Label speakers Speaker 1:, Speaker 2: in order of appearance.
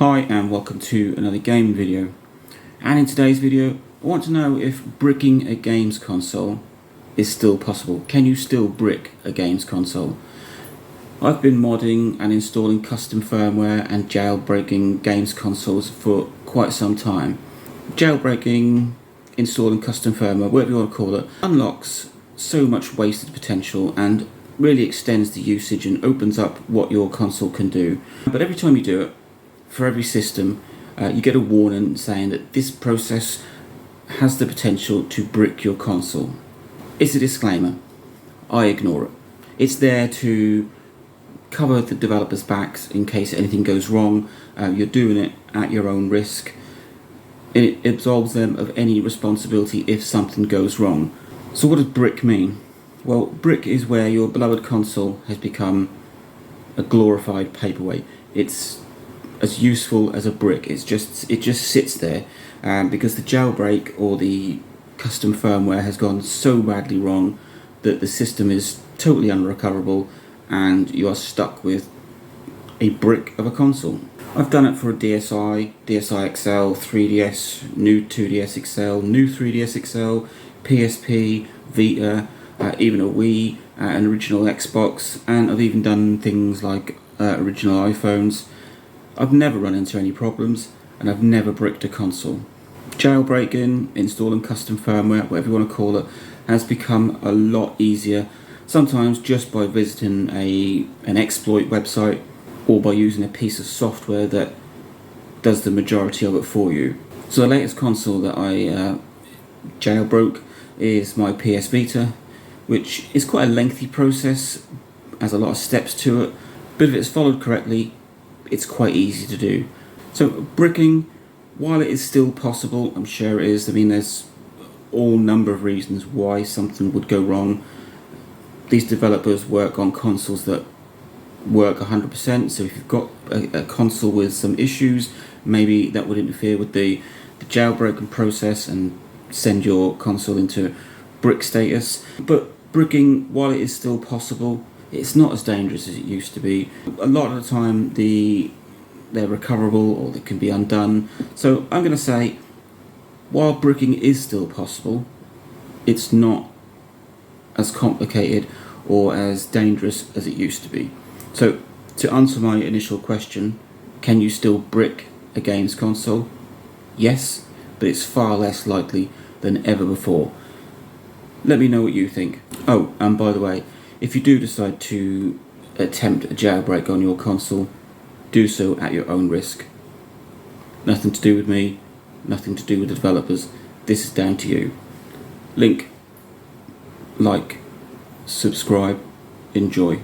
Speaker 1: Hi and welcome to another gaming video, and in today's video I want to know if bricking a games console is still possible. Can you still brick a games console? I've been modding and installing custom firmware and jailbreaking games consoles for quite some time. Jailbreaking, installing custom firmware, whatever you want to call it, unlocks so much wasted potential and really extends the usage and opens up what your console can do. But every time you do it, for every system, you get a warning saying that this process has the potential to brick your console. It's a disclaimer. I ignore it. It's there to cover the developer's backs in case anything goes wrong. You're doing it at your own risk. It absolves them of any responsibility if something goes wrong. So what does brick mean? Well, brick is where your beloved console has become a glorified paperweight. It's as useful as a brick. It just sits there because the jailbreak or the custom firmware has gone so badly wrong that the system is totally unrecoverable and you are stuck with a brick of a console. I've done it for a DSi, DSi XL, 3DS, new 2DS XL, new 3DS XL, PSP, Vita, even a Wii, an original Xbox, and I've even done things like original iPhones. I've never run into any problems and I've never bricked a console. Jailbreaking, installing custom firmware, whatever you want to call it, has become a lot easier, sometimes just by visiting an exploit website or by using a piece of software that does the majority of it for you. So the latest console that I jailbroke is my PS Vita, which is quite a lengthy process, has a lot of steps to it, but if it's followed correctly, it's quite easy to do. So bricking, while it is still possible, I'm sure it is. I mean, there's all number of reasons why something would go wrong. These developers work on consoles that work 100%, so if you've got a console with some issues, maybe that would interfere with the jailbreaking process and send your console into brick status. But bricking, while it is still possible, it's not as dangerous as it used to be. A lot of the time they're recoverable or they can be undone. So I'm going to say, while bricking is still possible, it's not as complicated or as dangerous as it used to be. So to answer my initial question, can you still brick a games console? Yes, but it's far less likely than ever before. Let me know what you think. Oh, and by the way, if you do decide to attempt a jailbreak on your console, do so at your own risk. Nothing to do with me, nothing to do with the developers. This is down to you. Link, like, subscribe, enjoy.